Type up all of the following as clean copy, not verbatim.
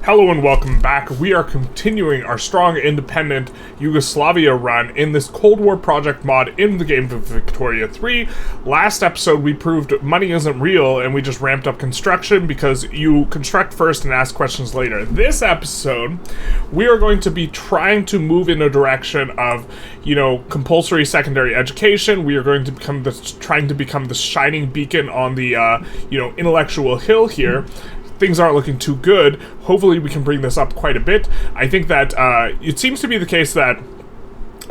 Hello and welcome back. We are continuing our strong independent Yugoslavia run in this Cold War project mod in the game of Victoria 3. Last episode we proved money isn't real and we just ramped up construction because you construct first and ask questions later. This episode we are going to be trying to move in a direction of, compulsory secondary education. We are going to trying to become the shining beacon on the, intellectual hill here. Things aren't looking too good. Hopefully we can bring this up quite a bit. I think that it seems to be the case that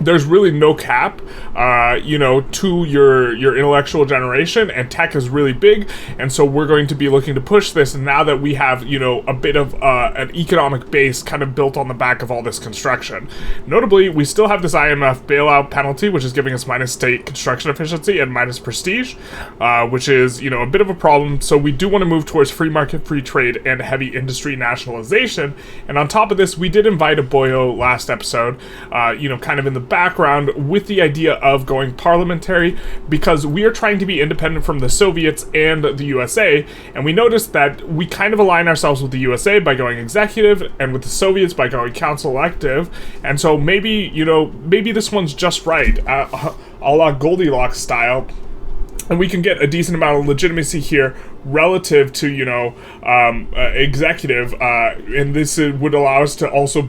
there's really no cap, to your intellectual generation, and tech is really big, and so we're going to be looking to push this now that we have, a bit of an economic base kind of built on the back of all this construction. Notably, we still have this IMF bailout penalty, which is giving us minus state construction efficiency and minus prestige, which is, a bit of a problem, so we do want to move towards free market, free trade, and heavy industry nationalization, and on top of this, we did invite a boyo last episode, kind of in the background with the idea of going parliamentary because we are trying to be independent from the Soviets and the USA, and we noticed that we kind of align ourselves with the USA by going executive and with the Soviets by going council elective, and so maybe this one's just right, a la Goldilocks style, and we can get a decent amount of legitimacy here relative to, executive, and this would allow us to also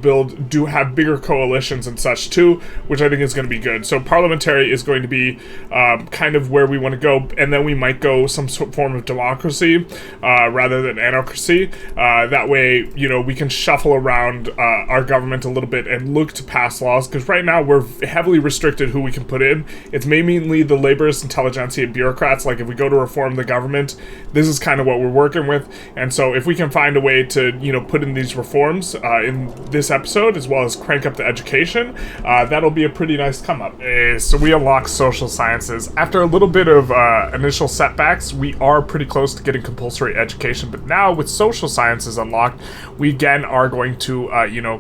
have bigger coalitions and such too, which I think is going to be good. So parliamentary is going to be kind of where we want to go, and then we might go some form of democracy rather than anarchy. That way, we can shuffle around our government a little bit and look to pass laws, because right now we're heavily restricted who we can put in. It's mainly the laborist, intelligentsia, and bureaucrats. Like if we go to reform the government, this is kind of what we're working with, and so if we can find a way to, put in these reforms in this episode, as well as crank up the education, that'll be a pretty nice come up. So we unlock social sciences. After a little bit of initial setbacks, we are pretty close to getting compulsory education, but now with social sciences unlocked, we again are going to,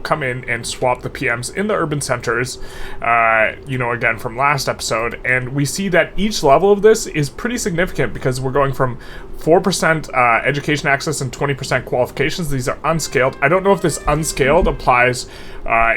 come in and swap the PMs in the urban centers, again from last episode, and we see that each level of this is pretty significant because we're going from 4% education access and 20% qualifications. These are unscaled. I don't know if this unscaled applies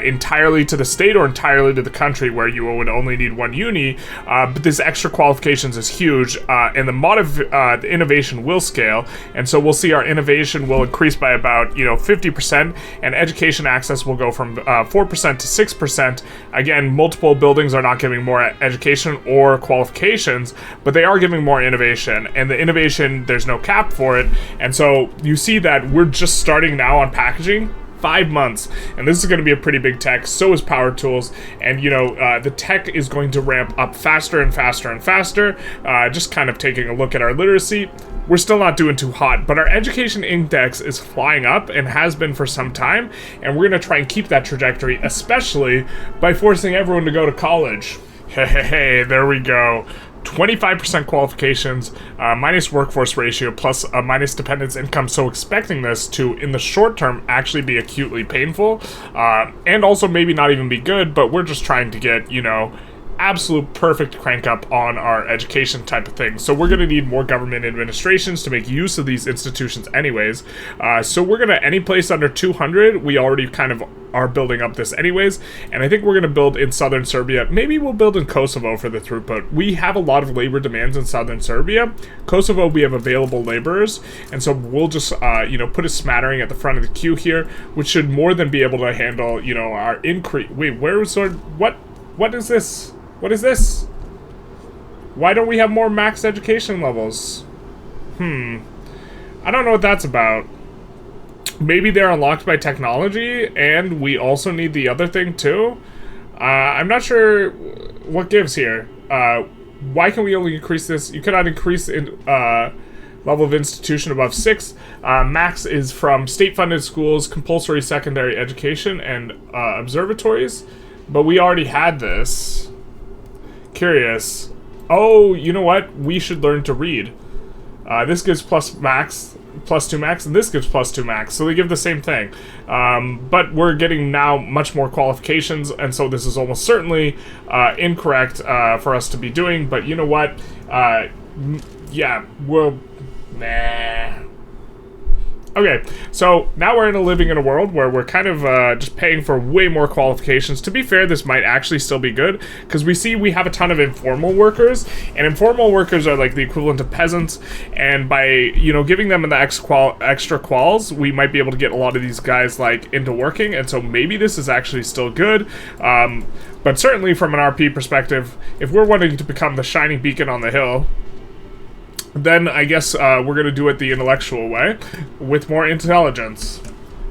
entirely to the state or entirely to the country where you would only need one uni, but this extra qualifications is huge, and the mod of the innovation will scale, and so we'll see our innovation will increase by about 50%, and education access will go from 4% to 6%. Again, multiple buildings are not giving more education or qualifications, but they are giving more innovation, and the innovation, there's no cap for it, and so you see that we're just starting now on packaging. 5 months, and this is going to be a pretty big tech. So is power tools, and the tech is going to ramp up faster and faster and faster. Just kind of taking a look at our literacy, we're still not doing too hot, but our education index is flying up and has been for some time, and we're going to try and keep that trajectory, especially by forcing everyone to go to college. Hey, there we go. 25% qualifications, minus workforce ratio, plus a minus dependence income, so expecting this to, in the short term, actually be acutely painful, and also maybe not even be good, but we're just trying to get, absolute perfect crank up on our education type of thing. So we're going to need more government administrations to make use of these institutions anyways. So we're going to, any place under 200, we already kind of are building up this anyways, and I think we're going to build in southern Serbia. Maybe we'll build in Kosovo for the throughput. We have a lot of labor demands in southern Serbia. Kosovo, we have available laborers, and so we'll just, put a smattering at the front of the queue here, which should more than be able to handle, our increase. Wait, where was what is this? What is this? Why don't we have more max education levels? I don't know what that's about. Maybe they're unlocked by technology, and we also need the other thing too? I'm not sure what gives here. Why can we only increase this? You cannot increase in level of institution above 6. Max is from state-funded schools, compulsory secondary education, and observatories. But we already had this. Curious. Oh, you know what? We should learn to read. This gives plus 2 max, and this gives plus 2 max, so they give the same thing. But we're getting now much more qualifications, and so this is almost certainly incorrect for us to be doing, but you know what? Yeah, nah. Okay, so now we're living in a world where we're kind of just paying for way more qualifications. To be fair, this might actually still be good, because we have a ton of informal workers, and informal workers are like the equivalent of peasants, and by, you know, giving them the extra quals, we might be able to get a lot of these guys, like, into working, and so maybe this is actually still good. But certainly from an RP perspective, if we're wanting to become the shining beacon on the hill, then I guess we're going to do it the intellectual way, with more intelligence.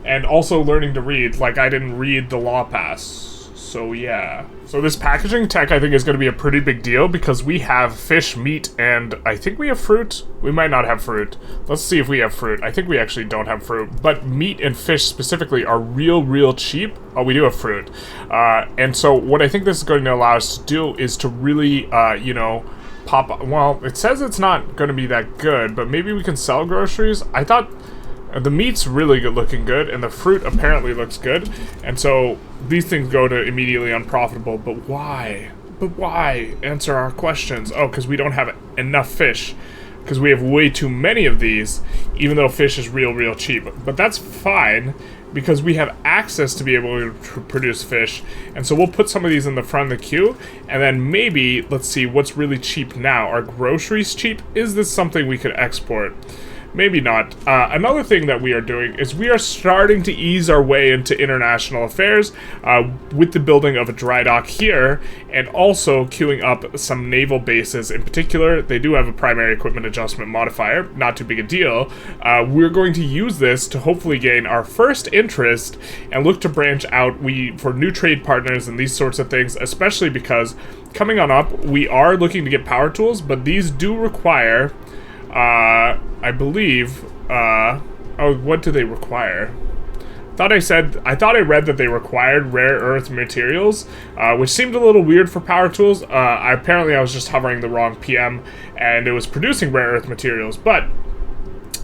And also learning to read, like I didn't read the law pass. So yeah. So this packaging tech I think is going to be a pretty big deal, because we have fish, meat, and I think we have fruit. We might not have fruit. Let's see if we have fruit. I think we actually don't have fruit. But meat and fish specifically are real cheap. Oh, we do have fruit. And so what I think this is going to allow us to do is to really, you know, well, it says it's not going to be that good, but maybe we can sell groceries. I thought the meat's really good, looking good, and the fruit apparently looks good, and so these things go to immediately unprofitable. But why? But why? Answer our questions. Oh, because we don't have enough fish, because we have way too many of these, even though fish is real cheap. But that's fine, because we have access to be able to produce fish, and so we'll put some of these in the front of the queue, and then maybe, let's see, what's really cheap now? Are groceries cheap? Is this something we could export? Maybe not. Another thing that we are doing is we are starting to ease our way into international affairs with the building of a dry dock here, and also queuing up some naval bases. In particular, they do have a primary equipment adjustment modifier, not too big a deal. We're going to use this to hopefully gain our first interest and look to branch out for new trade partners and these sorts of things, especially because coming on up, we are looking to get power tools, but these do require... I believe, oh, what do they require? I thought I read that they required rare earth materials, which seemed a little weird for power tools. Apparently I was just hovering the wrong PM, and it was producing rare earth materials, but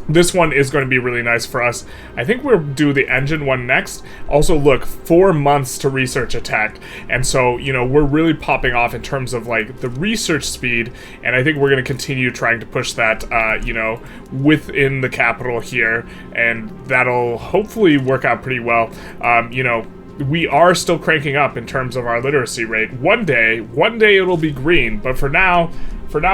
this one is going to be really nice for us. I think we'll do the engine one next. Also, look, 4 months to research a tech. And so, you know, we're really popping off in terms of, like, the research speed. And I think we're going to continue trying to push that, you know, within the capital here. And that'll hopefully work out pretty well. You know, we are still cranking up in terms of our literacy rate. One day it'll be green. But for now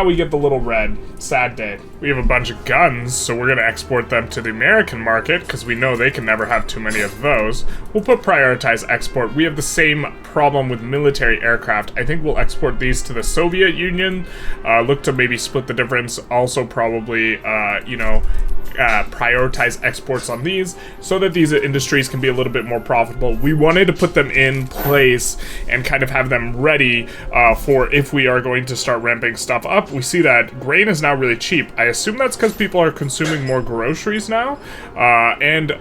we get the little red. Sad day. We have a bunch of guns, so we're going to export them to the American market, because we know they can never have too many of those. We'll put prioritize export. We have the same problem with military aircraft. I think we'll export these to the Soviet Union, look to maybe split the difference. Also probably, you know, prioritize exports on these so that these industries can be a little bit more profitable. We wanted to put them in place and kind of have them ready for if we are going to start ramping stuff up. We see that grain is now really cheap. I assume that's because people are consuming more groceries now. And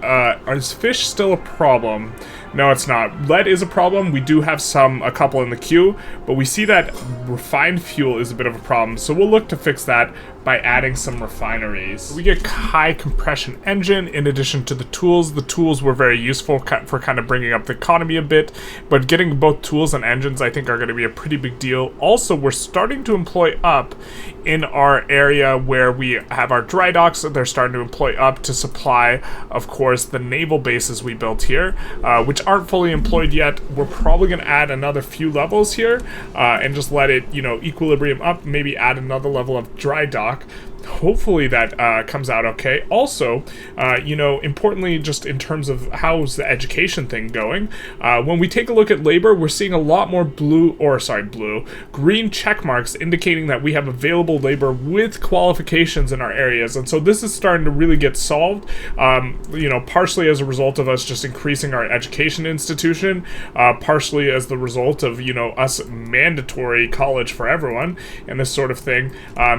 is fish still a problem? No, it's not. Lead is a problem. We do have a couple in the queue, but we see that refined fuel is a bit of a problem, so we'll look to fix that by adding some refineries. We get high compression engine in addition to the tools. The tools were very useful for kind of bringing up the economy a bit, but getting both tools and engines I think are going to be a pretty big deal. Also, we're starting to employ up in our area where we have our dry docks. They're starting to employ up to supply, of course, the naval bases we built here, which aren't fully employed yet. We're probably going to add another few levels here and just let it, you know, equilibrium up, maybe add another level of dry dock. Hopefully that comes out okay. Also, you know, importantly, just in terms of how's the education thing going, when we take a look at labor, we're seeing a lot more green check marks indicating that we have available labor with qualifications in our areas. And so this is starting to really get solved, you know, partially as a result of us just increasing our education institution, partially as the result of, you know, us mandatory college for everyone and this sort of thing.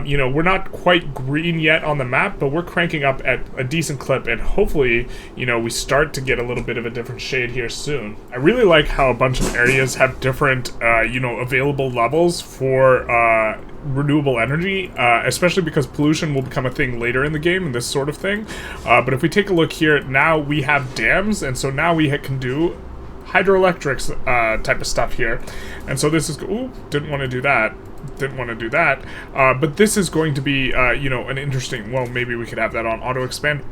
You know, we're not quite green yet on the map, but we're cranking up at a decent clip, and hopefully, you know, we start to get a little bit of a different shade here soon. I really like how a bunch of areas have different, you know, available levels for renewable energy, especially because pollution will become a thing later in the game and this sort of thing. But if we take a look here, now we have dams, and so now we can do hydroelectrics type of stuff here. And so this is, ooh, didn't want to do that. But this is going to be, you know, an interesting, well, maybe we could have that on auto expand.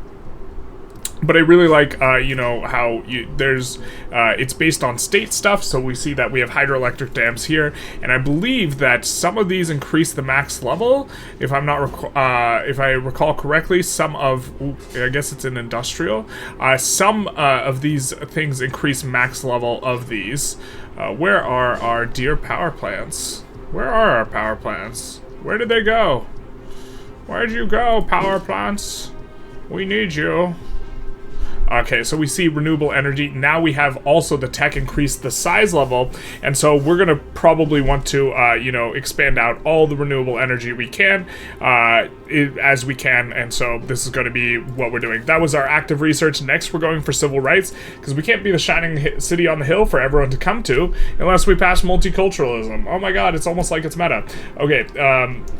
But I really like, you know, how there's, it's based on state stuff, so we see that we have hydroelectric dams here, and I believe that some of these increase the max level, if I'm not, if I recall correctly, some of, I guess it's an industrial, some of these things increase max level of these. Where are our dear power plants? Where are our power plants? Where did they go? Where'd you go, power plants? We need you. Okay, so we see renewable energy. Now we have also the tech increase the size level, and so we're going to probably want to, you know, expand out all the renewable energy we can, as we can, and so this is going to be what we're doing. That was our active research. Next, we're going for civil rights, because we can't be the shining city on the hill for everyone to come to unless we pass multiculturalism. Oh my god, it's almost like it's meta. Okay,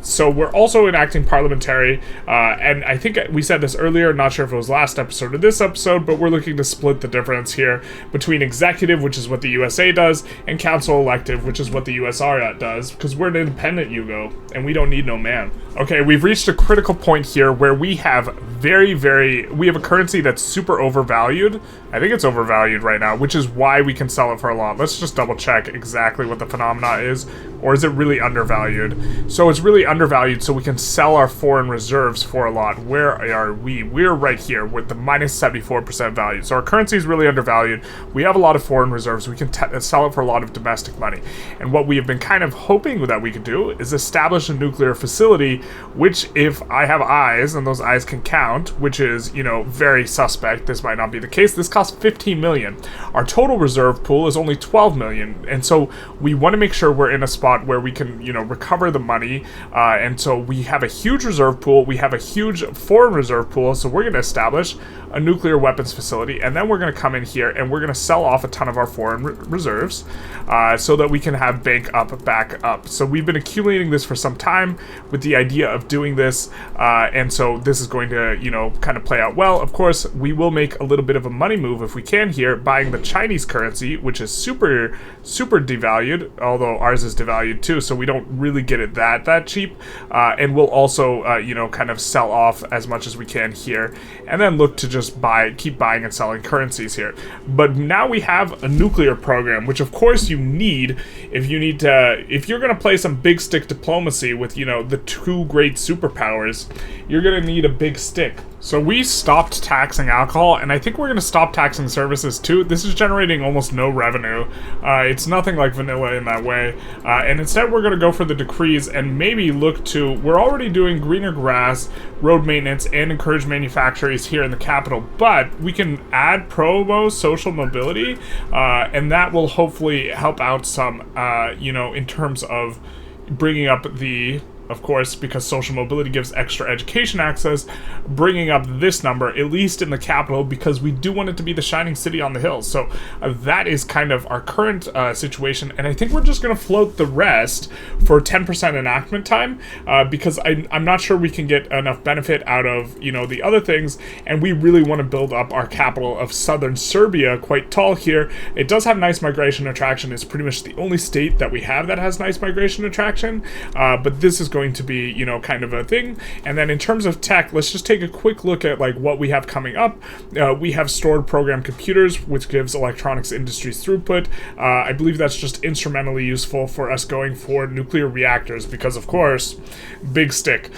so we're also enacting parliamentary, and I think we said this earlier, not sure if it was last episode or this episode, but we're looking to split the difference here between executive, which is what the USA does, and council elective, which is what the USR does, because we're an independent Yugo, and we don't need no man. Okay, we've reached a critical point here where we have we have a currency that's super overvalued. I think it's overvalued right now, which is why we can sell it for a lot. Let's just double check exactly what the phenomena is, or is it really undervalued? So it's really undervalued, so we can sell our foreign reserves for a lot. Where are we? We're right here with the minus 74% value. So our currency is really undervalued. We have a lot of foreign reserves. We can sell it for a lot of domestic money. And what we have been kind of hoping that we could do is establish a nuclear facility, which, if I have eyes and those eyes can count, which is, you know, very suspect. This might not be the case. This costs 15 million. Our total reserve pool is only 12 million. And so we want to make sure we're in a spot where we can, you know, recover the money. And so we have a huge reserve pool. We have a huge foreign reserve pool. So we're going to establish a nuclear weapons facility, and then we're going to come in here and we're going to sell off a ton of our foreign reserves, so that we can have bank up back up. So we've been accumulating this for some time with the idea of doing this, and so this is going to, you know, kind of play out well. Of course, we will make a little bit of a money move if we can here, buying the Chinese currency, which is super devalued, although ours is devalued too, so we don't really get it that cheap, and we'll also, you know, kind of sell off as much as we can here, and then look to just keep buying and selling currencies here. But now we have a nuclear program, which of course you need if you're going to play some big stick diplomacy with, you know, the two great superpowers. You're going to need a big stick. So we stopped taxing alcohol, and I think we're going to stop taxing services too. This is generating almost no revenue. It's nothing like vanilla in that way. And instead we're going to go for the decrees and maybe look to, we're already doing greener grass, road maintenance, and encourage manufacturers here in the capital, but we can add promo social mobility, and that will hopefully help out some, you know, in terms of bringing up the, of course, because social mobility gives extra education access, bringing up this number, at least in the capital, because we do want it to be the shining city on the hill. So that is kind of our current situation, and I think we're just going to float the rest for 10% enactment time, because I'm not sure we can get enough benefit out of, you know, the other things, and we really want to build up our capital of southern Serbia quite tall here. It does have nice migration attraction. It's pretty much the only state that we have that has nice migration attraction, but this is going to be, you know, kind of a thing. And then in terms of tech, let's just take a quick look at like what we have coming up. We have stored program computers, which gives electronics industries throughput. I believe that's just instrumentally useful for us going for nuclear reactors, because of course, big stick.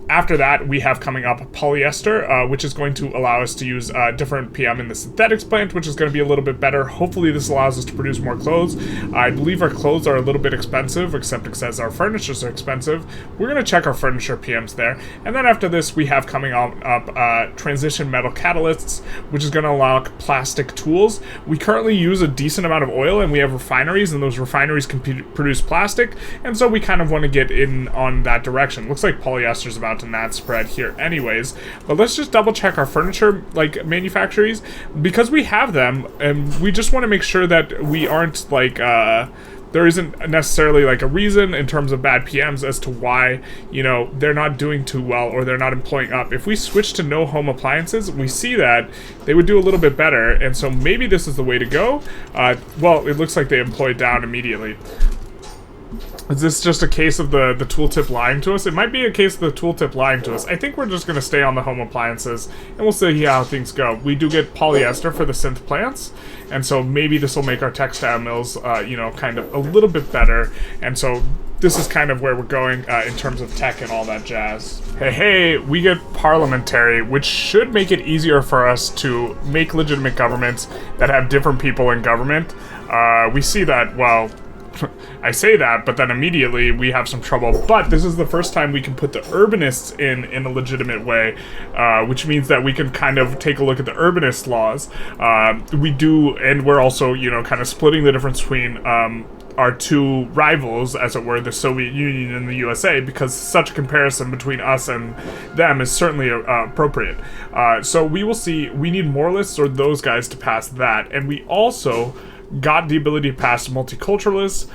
After that, we have coming up polyester, which is going to allow us to use different PM in the synthetics plant, which is going to be a little bit better. Hopefully this allows us to produce more clothes. I believe our clothes are a little bit expensive, except it says our furnitures are expensive. We're going to check our furniture PMs there. And then after this, we have coming up transition metal catalysts, which is going to allow plastic tools. We currently use a decent amount of oil, and we have refineries, and those refineries can produce plastic, and so we kind of want to get in on that direction. Looks like polyester is about to not spread here anyways, but let's just double check our furniture like manufacturers, because we have them, and we just want to make sure that we aren't like there isn't necessarily like a reason in terms of bad PMs as to why, you know, they're not doing too well or they're not employing up. If we switch to no home appliances, we see that they would do a little bit better, and so maybe this is the way to go. Well, it looks like they employ down immediately. Is this just a case of the tooltip lying to us? It might be a case of the tooltip lying to us. I think we're just going to stay on the home appliances, and we'll see how things go. We do get polyester for the synth plants, and so maybe this will make our textile mills, you know, kind of a little bit better. And so this is kind of where we're going in terms of tech and all that jazz. Hey, we get parliamentary, which should make it easier for us to make legitimate governments that have different people in government. We see that, well, I say that, but then immediately we have some trouble. But this is the first time we can put the urbanists in a legitimate way, which means that we can kind of take a look at the urbanist laws. We do, and we're also, you know, kind of splitting the difference between our two rivals, as it were, the Soviet Union and the USA, because such a comparison between us and them is certainly appropriate. So we will see. We need moralists or those guys to pass that, and we also got the ability to pass multiculturalists,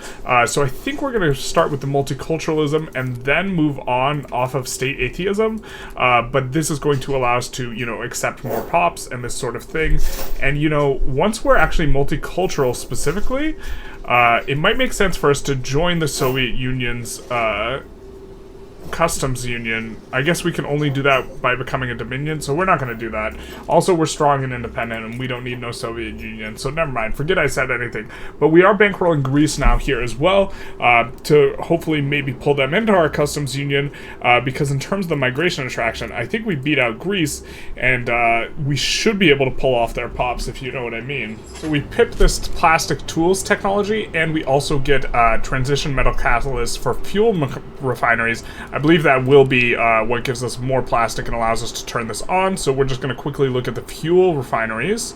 so I think we're going to start with the multiculturalism and then move on off of state atheism, but this is going to allow us to, you know, accept more pops and this sort of thing. And, you know, once we're actually multicultural specifically, it might make sense for us to join the Soviet Union's customs union. I guess we can only do that by becoming a dominion, so we're not going to do that. Also, we're strong and independent, and we don't need no Soviet Union, so never mind. Forget I said anything. But we are bankrolling Greece now here as well, to hopefully maybe pull them into our customs union, because in terms of the migration attraction, I think we beat out Greece, and we should be able to pull off their pops, if you know what I mean. So we pip this plastic tools technology, and we also get transition metal catalysts for fuel refineries. I believe that will be what gives us more plastic and allows us to turn this on. So we're just going to quickly look at the fuel refineries.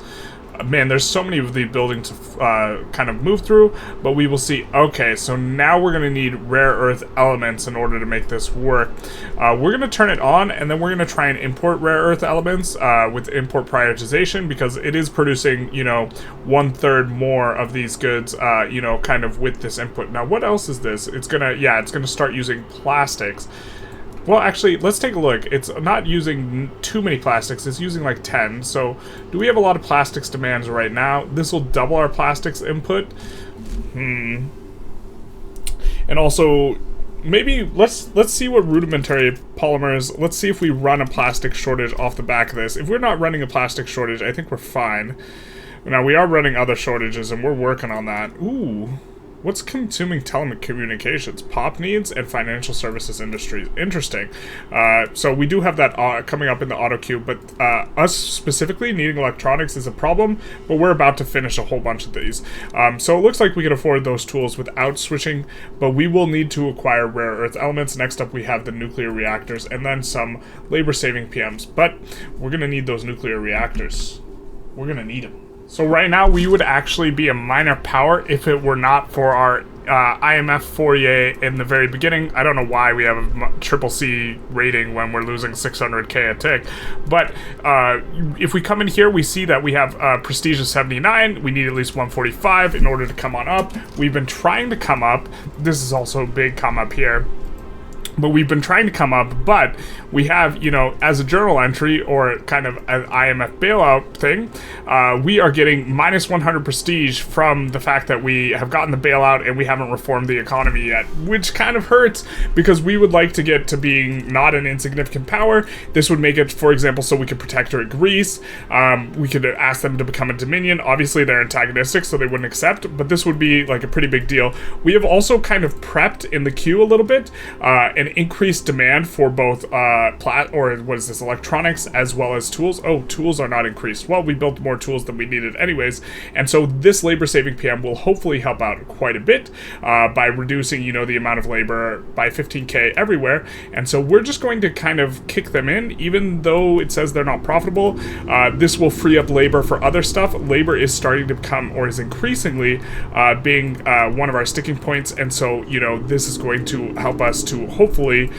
Man, there's so many of the buildings to kind of move through, but we will see. Okay, so now we're going to need rare earth elements in order to make this work. We're going to turn it on, and then we're going to try and import rare earth elements with import prioritization, because it is producing, you know, 1/3 more of these goods, you know, kind of with this input. Now, what else is this? It's going to, yeah, it's going to start using plastics. Well, actually, let's take a look. It's not using too many plastics. It's using like 10. So, do we have a lot of plastics demands right now? This will double our plastics input. And also, maybe let's see what rudimentary polymers. Let's see if we run a plastic shortage off the back of this. If we're not running a plastic shortage, I think we're fine. Now, we are running other shortages, and we're working on that. Ooh. What's consuming telecommunications? Pop needs and financial services industries. Interesting. So we do have that coming up in the auto queue, but us specifically needing electronics is a problem, but we're about to finish a whole bunch of these. So it looks like we can afford those tools without switching, but we will need to acquire rare earth elements. Next up, we have the nuclear reactors and then some labor-saving PMs, but we're going to need those nuclear reactors. We're going to need them. So right now, we would actually be a minor power if it were not for our IMF foyer in the very beginning. I don't know why we have a triple C rating when we're losing 600k a tick. But if we come in here, we see that we have prestige of 79. We need at least 145 in order to come on up. We've been trying to come up. This is also a big come up here. But we've been trying to come up, but we have, you know, as a journal entry or kind of an IMF bailout thing, we are getting minus 100 prestige from the fact that we have gotten the bailout and we haven't reformed the economy yet, which kind of hurts because we would like to get to being not an insignificant power. This would make it, for example, so we could protectorate Greece. We could ask them to become a dominion. Obviously, they're antagonistic, so they wouldn't accept, but this would be like a pretty big deal. We have also kind of prepped in the queue a little bit, an increased demand for both electronics as well as tools. Oh, tools are not increased. Well, we built more tools than we needed anyways, and so this labor-saving PM will hopefully help out quite a bit by reducing, you know, the amount of labor by 15k everywhere. And so we're just going to kind of kick them in, even though it says they're not profitable. This will free up labor for other stuff. Labor is starting to become, or is increasingly being one of our sticking points, and so, you know, this is going to help us to hopefully hopefully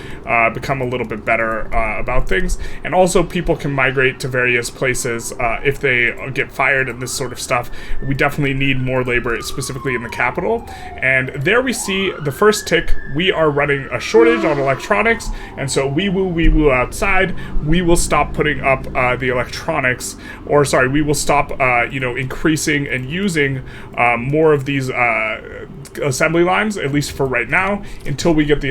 become a little bit better about things. And also people can migrate to various places if they get fired and this sort of stuff. We definitely need more labor, specifically in the capital. And there we see the first tick. We are running a shortage on electronics, and so we will outside. We will stop putting up the electronics, or sorry, we will stop increasing and using more of these assembly lines, at least for right now, until we get the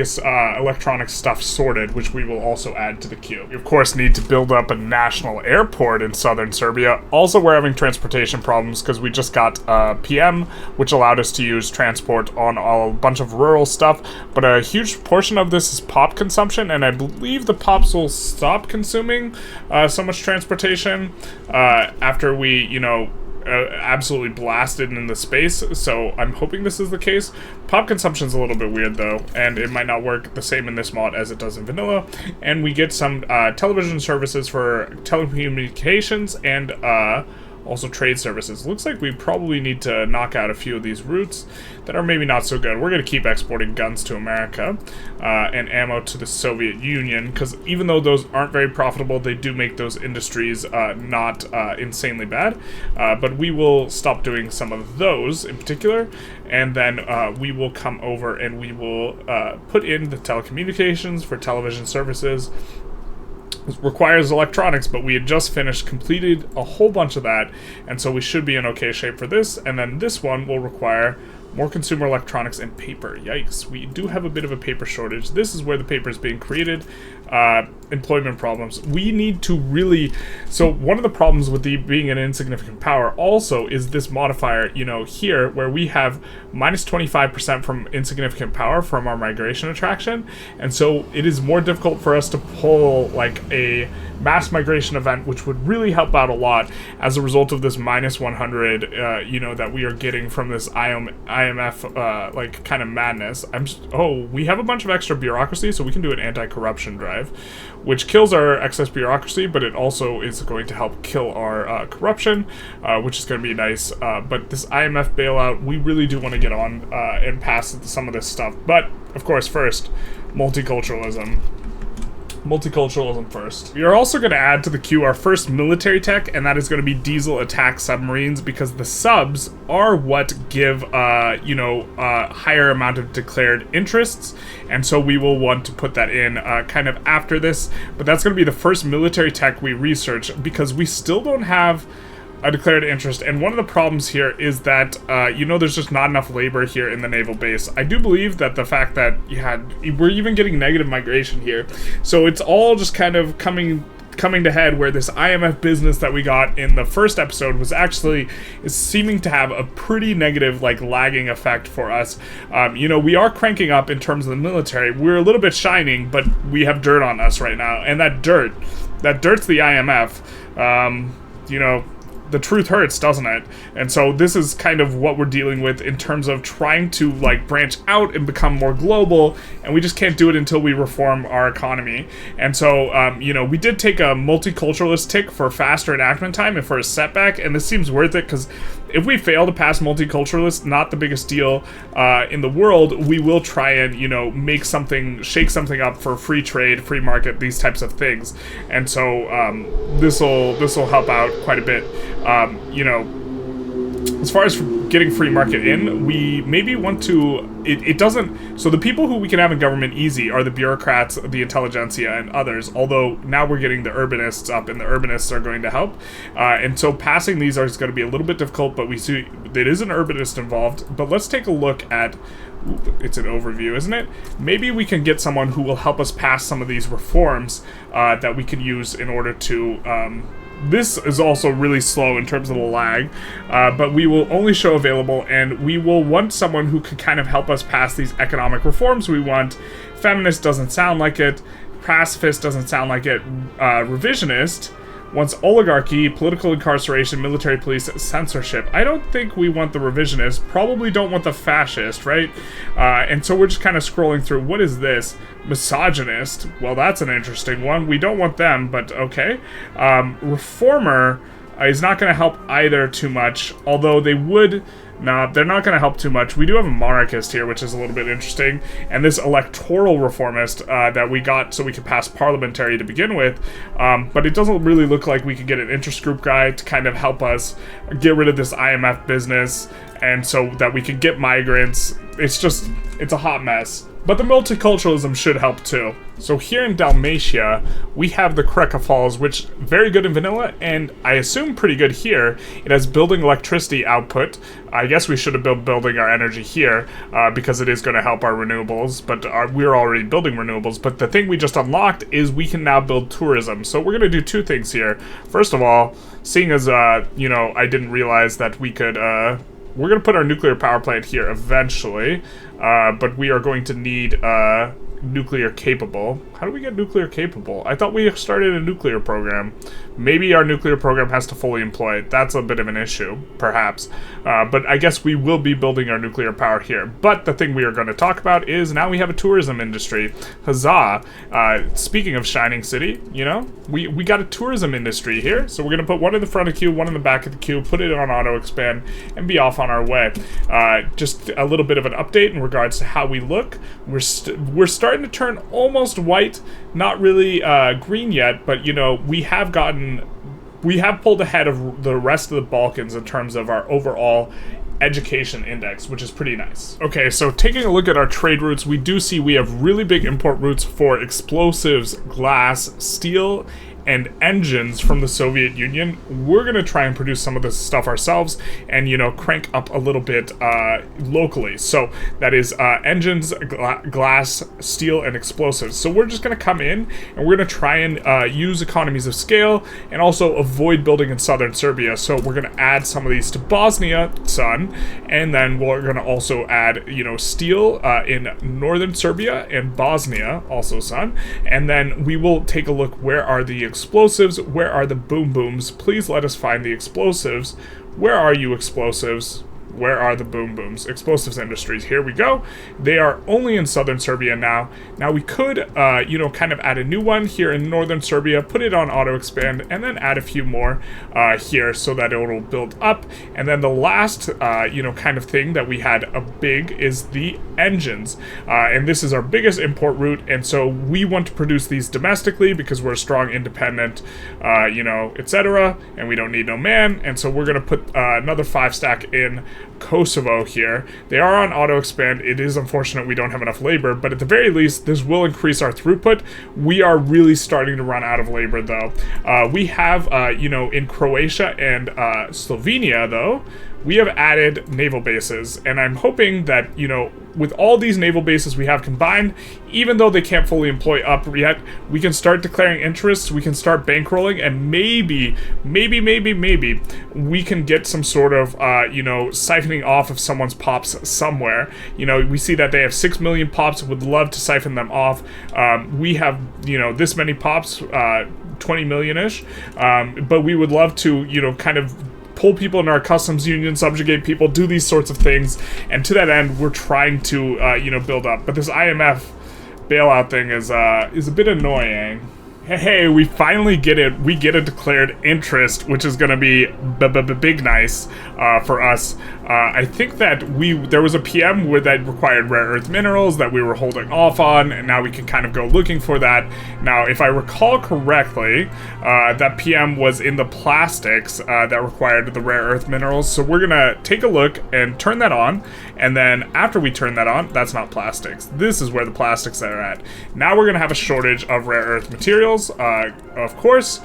electronic stuff sorted, which we will also add to the queue. We of course need to build up a national airport in southern Serbia. Also, we're having transportation problems because we just got PM, which allowed us to use transport on a bunch of rural stuff, but a huge portion of this is pop consumption, and I believe the pops will stop consuming so much transportation after we, absolutely blasted in the space. So I'm hoping this is the case. Pop consumption's a little bit weird though, and it might not work the same in this mod as it does in vanilla. And we get some television services for telecommunications and also trade services. Looks like we probably need to knock out a few of these routes that are maybe not so good. We're going to keep exporting guns to America and ammo to the Soviet Union, because even though those aren't very profitable, they do make those industries not insanely bad. But we will stop doing some of those in particular, and then we will come over and we will put in the telecommunications for television services. It requires electronics, but we had just completed a whole bunch of that, and so we should be in okay shape for this. And then this one will require more consumer electronics and paper. Yikes, we do have a bit of a paper shortage. This is where the paper is being created. Employment problems. We need to really... So one of the problems with being an insignificant power also is this modifier, here, where we have minus 25% from insignificant power from our migration attraction, and so it is more difficult for us to pull, like, a mass migration event, which would really help out a lot as a result of this minus 100, that we are getting from this IMF, like, kind of madness. We have a bunch of extra bureaucracy, so we can do an anti-corruption drive, which kills our excess bureaucracy, but it also is going to help kill our corruption, which is going to be nice. But this IMF bailout, we really do want to get on and pass some of this stuff. But, of course, first, multiculturalism. Multiculturalism first. We are also going to add to the queue our first military tech, and that is going to be diesel attack submarines, because the subs are what give, higher amount of declared interests, and so we will want to put that in kind of after this. But that's going to be the first military tech we research, because we still don't have a declared interest, and one of the problems here is that, there's just not enough labor here in the naval base. I do believe that the fact that we're even getting negative migration here, so it's all just kind of coming to head, where this IMF business that we got in the first episode is seeming to have a pretty negative, like, lagging effect for us. We are cranking up in terms of the military. We're a little bit shining, but we have dirt on us right now, and that dirt's the IMF. The truth hurts, doesn't it? And so this is kind of what we're dealing with in terms of trying to, like, branch out and become more global, and we just can't do it until we reform our economy. And so, we did take a multiculturalist tick for faster enactment time and for a setback, and this seems worth it, because if we fail to pass multiculturalist, not the biggest deal in the world, we will try and, shake something up for free trade, free market, these types of things. And so this'll help out quite a bit. As far as getting free market in, we maybe want to... It doesn't... So the people who we can have in government easy are the bureaucrats, the Intelligentsia, and others, although now we're getting the urbanists up, and the urbanists are going to help. And so passing these is going to be a little bit difficult, but we see there is an urbanist involved. But let's take a look at... It's an overview, isn't it? Maybe we can get someone who will help us pass some of these reforms that we can use in order to... This is also really slow in terms of the lag, but we will only show available, and we will want someone who can kind of help us pass these economic reforms we want. Feminist doesn't sound like it. Pacifist doesn't sound like it. Revisionist wants oligarchy, political incarceration, military police, censorship. I don't think we want the revisionist. Probably don't want the fascist, right? And so we're just kind of scrolling through. What is this? Misogynist. Well, that's an interesting one. We don't want them, but okay. Reformer. is not going to help either too much, although they would... No, they're not going to help too much. We do have a monarchist here, which is a little bit interesting, and this electoral reformist that we got so we could pass parliamentary to begin with, but it doesn't really look like we could get an interest group guy to kind of help us get rid of this IMF business, and so that we could get migrants. It's a hot mess. But the multiculturalism should help too. So here in Dalmatia, we have the Kreka Falls, which very good in vanilla, and I assume pretty good here. It has building electricity output. I guess we should have been building our energy here, because it is going to help our renewables, but we're already building renewables. But the thing we just unlocked is we can now build tourism. So we're going to do two things here. First of all, seeing as, I didn't realize that we could, we're going to put our nuclear power plant here eventually, but we are going to need nuclear capable. How do we get nuclear capable? I thought we started a nuclear program. Maybe our nuclear program has to fully employ it. That's a bit of an issue, perhaps. But I guess we will be building our nuclear power here. But the thing we are going to talk about is now we have a tourism industry. Huzzah! Speaking of Shining City, we got a tourism industry here. So we're going to put one in the front of the queue, one in the back of the queue, put it on auto expand, and be off on our way. Just a little bit of an update in regards to how we look. We're starting to turn almost white, not really green yet, but we have pulled ahead of the rest of the Balkans in terms of our overall education index, which is pretty nice. Okay, so taking a look at our trade routes, we do see we have really big import routes for explosives, glass, steel, and engines from the Soviet Union. We're going to try and produce some of this stuff ourselves and, crank up a little bit locally. So that is engines, glass, steel, and explosives. So we're just going to come in and we're going to try and use economies of scale and also avoid building in southern Serbia. So we're going to add some of these to Bosnia, son, and then we're going to also add, steel in northern Serbia and Bosnia, also, son. And then we will take a look, where are the explosives? Where are the boom booms? Please let us find the explosives. Where are you, explosives? Where are the boom booms? Explosives industries. Here we go. They are only in southern Serbia now. Now we could, kind of add a new one here in northern Serbia, put it on auto expand, and then add a few more here so that it will build up. And then the last, kind of thing that we had a big is the engines. And this is our biggest import route. And so we want to produce these domestically because we're a strong, independent, etc. And we don't need no man. And so we're going to put another 5-stack in Kosovo here. They are on auto expand. It is unfortunate we don't have enough labor, but at the very least this will increase our throughput. We are really starting to run out of labor though. We have in Croatia and Slovenia though, we have added naval bases, and I'm hoping that, with all these naval bases we have combined, even though they can't fully employ up yet, we can start declaring interests, we can start bankrolling, and maybe, we can get some sort of, siphoning off of someone's pops somewhere. We see that they have 6 million pops, would love to siphon them off. We have, this many pops, 20 million-ish, but we would love to, kind of pull people in our customs union, subjugate people, do these sorts of things, and to that end, we're trying to, build up. But this IMF bailout thing is a bit annoying. Hey, we finally get it. We get a declared interest, which is going to be big nice for us. I think that there was a PM that required rare earth minerals that we were holding off on, and now we can kind of go looking for that. Now, if I recall correctly, that PM was in the plastics that required the rare earth minerals. So we're going to take a look and turn that on, and then after we turn that on, that's not plastics. This is where the plastics are at. Now we're going to have a shortage of rare earth materials. Of course,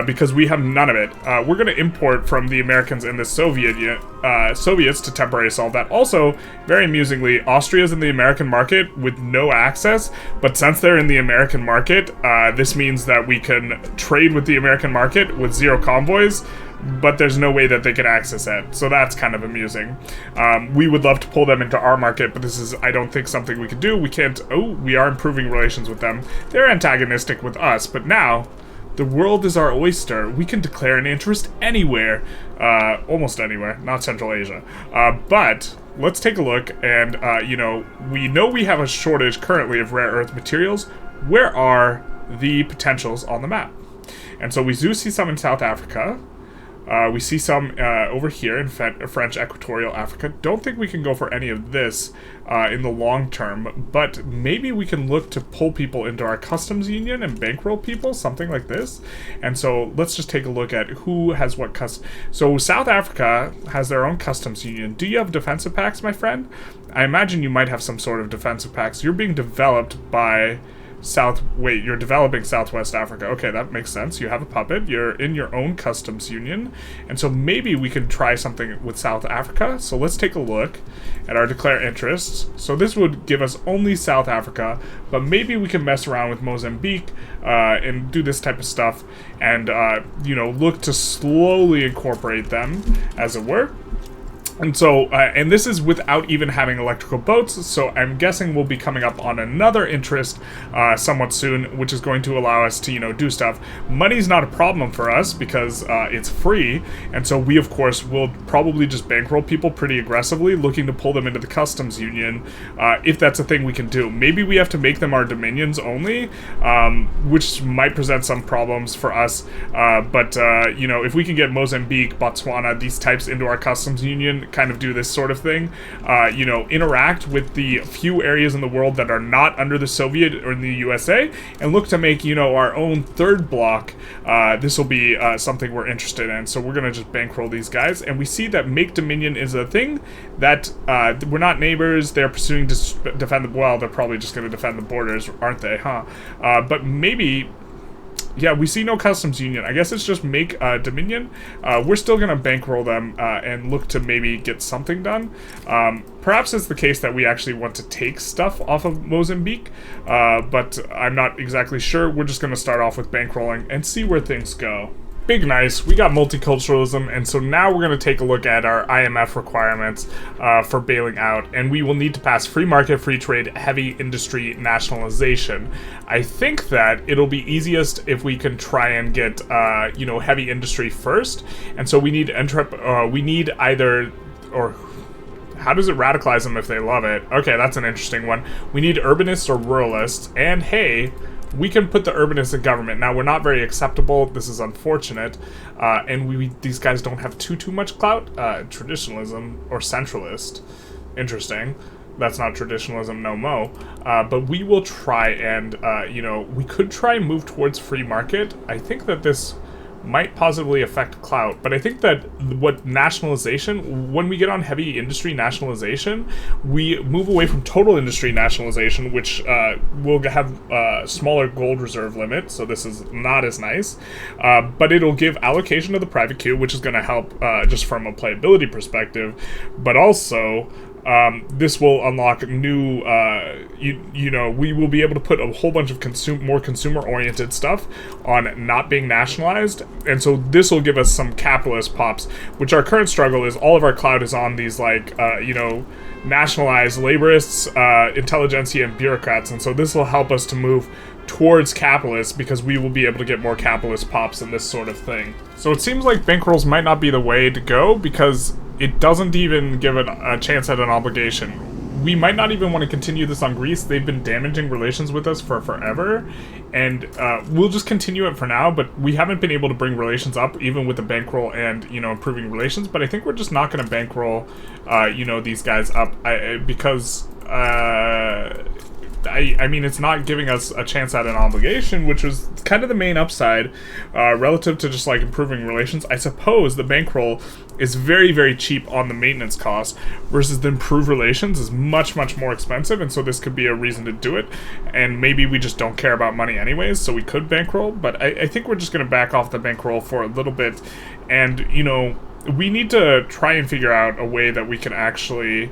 because we have none of it. We're going to import from the Americans and the Soviets to temporarily solve that. Also, very amusingly, Austria's in the American market with no access, but since they're in the American market, this means that we can trade with the American market with 0 convoys, but there's no way that they can access it. So that's kind of amusing. We would love to pull them into our market, but this is, I don't think, something we could do. We can't. Oh, we are improving relations with them. They're antagonistic with us, but now the world is our oyster. We can declare an interest anywhere. Almost anywhere, not Central Asia. But let's take a look, and we know we have a shortage currently of rare earth materials. Where are the potentials on the map? And so we do see some in South Africa. We see some over here in French Equatorial Africa. Don't think we can go for any of this in the long term, but maybe we can look to pull people into our customs union and bankroll people, something like this. And so let's just take a look at who has what customs. So South Africa has their own customs union. Do you have defensive pacts, my friend? I imagine you might have some sort of defensive pacts. You're being developed by... you're developing Southwest Africa. Okay, that makes sense. You have a puppet. You're in your own customs union. And so maybe we can try something with South Africa. So let's take a look at our declare interests. So this would give us only South Africa, but maybe we can mess around with Mozambique and do this type of stuff and, look to slowly incorporate them, as it were. And so, and this is without even having electrical boats, so I'm guessing we'll be coming up on another interest somewhat soon, which is going to allow us to, do stuff. Money's not a problem for us because it's free, and so we, of course, will probably just bankroll people pretty aggressively, looking to pull them into the customs union, if that's a thing we can do. Maybe we have to make them our dominions only, which might present some problems for us, but if we can get Mozambique, Botswana, these types into our customs union, kind of do this sort of thing, interact with the few areas in the world that are not under the Soviet or the USA, and look to make, our own third block. This will be something we're interested in, so we're going to just bankroll these guys, and we see that make dominion is a thing that we're not neighbors, they're pursuing to defend well, they're probably just going to defend the borders, aren't they, huh? But maybe... yeah, we see no customs union. I guess it's just make dominion. We're still going to bankroll them and look to maybe get something done. Perhaps it's the case that we actually want to take stuff off of Mozambique, but I'm not exactly sure. We're just going to start off with bankrolling and see where things go. Big nice, we got multiculturalism, and so now we're going to take a look at our IMF requirements for bailing out, and we will need to pass free market, free trade, heavy industry nationalization. I think that it'll be easiest if we can try and get, heavy industry first, and so we need we need either, or how does it radicalize them if they love it? Okay, that's an interesting one. We need urbanists or ruralists, and hey, we can put the urbanists in government. Now, we're not very acceptable. This is unfortunate. And these guys don't have too much clout. Traditionalism or centralist. Interesting. That's not traditionalism, no mo. But we will try and, we could try and move towards free market. I think that this might positively affect clout, but I think that what nationalization, when we get on heavy industry nationalization, we move away from total industry nationalization, which will have smaller gold reserve limit, so this is not as nice, but it'll give allocation to the private queue, which is going to help just from a playability perspective, but also this will unlock new, we will be able to put a whole bunch of more consumer-oriented stuff on not being nationalized, and so this will give us some capitalist pops, which our current struggle is all of our clout is on these, nationalized laborists, intelligentsia, and bureaucrats, and so this will help us to move towards capitalists because we will be able to get more capitalist pops and this sort of thing. So it seems like bankrolls might not be the way to go because it doesn't even give it a chance at an obligation. We might not even want to continue this on Greece. They've been damaging relations with us for forever, and we'll just continue it for now, but we haven't been able to bring relations up, even with the bankroll and, improving relations, but I think we're just not going to bankroll, these guys up, because... I mean, it's not giving us a chance at an obligation, which was kind of the main upside relative to just, improving relations. I suppose the bankroll is very, very cheap on the maintenance cost versus the improved relations is much, much more expensive, and so this could be a reason to do it, and maybe we just don't care about money anyways, so we could bankroll, but I think we're just going to back off the bankroll for a little bit, and, we need to try and figure out a way that we can actually,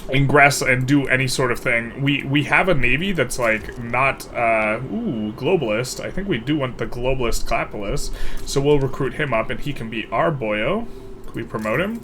ingress and do any sort of thing. We have a navy that's not globalist. I think we do want the globalist capitalist, so we'll recruit him up and he can be our boyo. Can we promote him?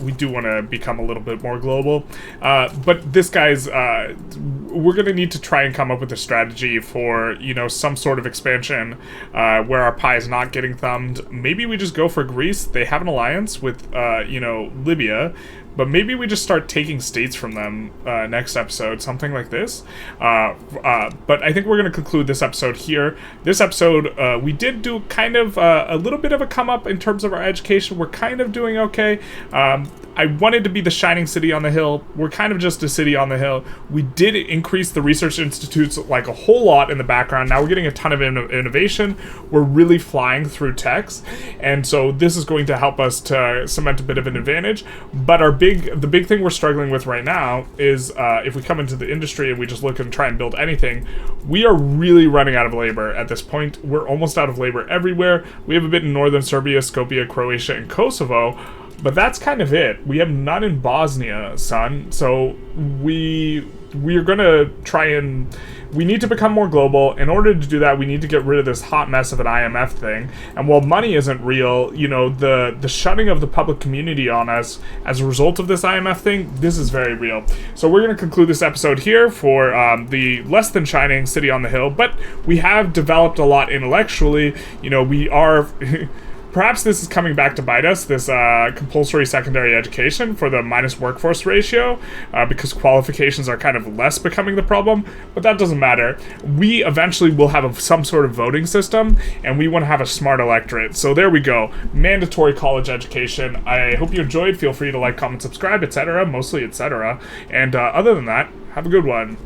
We do want to become a little bit more global, but this guy's we're gonna need to try and come up with a strategy for some sort of expansion where our pie is not getting thumbed. Maybe we just go for Greece. They have an alliance with Libya, but maybe we just start taking states from them next episode, something like this. But I think we're going to conclude this episode here. This episode, we did do kind of a little bit of a come up in terms of our education. We're kind of doing okay. I wanted to be the shining city on the hill. We're kind of just a city on the hill. We did increase the research institutes like a whole lot in the background. Now we're getting a ton of innovation. We're really flying through text, and so this is going to help us to cement a bit of an advantage. But the big thing we're struggling with right now is if we come into the industry and we just look and try and build anything, we are really running out of labor at this point. We're almost out of labor everywhere. We have a bit in northern Serbia, Skopje, Croatia, and Kosovo. But that's kind of it. We have none in Bosnia, son. So we are gonna try and we need to become more global. In order to do that, we need to get rid of this hot mess of an IMF thing. And while money isn't real, you know, the shutting of the public community on us as a result of this IMF thing, this is very real. So we're gonna conclude this episode here for the less than shining city on the hill. But we have developed a lot intellectually. You know, we are. Perhaps this is coming back to bite us, this compulsory secondary education for the minus workforce ratio, because qualifications are kind of less becoming the problem, but that doesn't matter. We eventually will have some sort of voting system, and we want to have a smart electorate. So there we go. Mandatory college education. I hope you enjoyed. Feel free to like, comment, subscribe, etc. Mostly etc. And other than that, have a good one.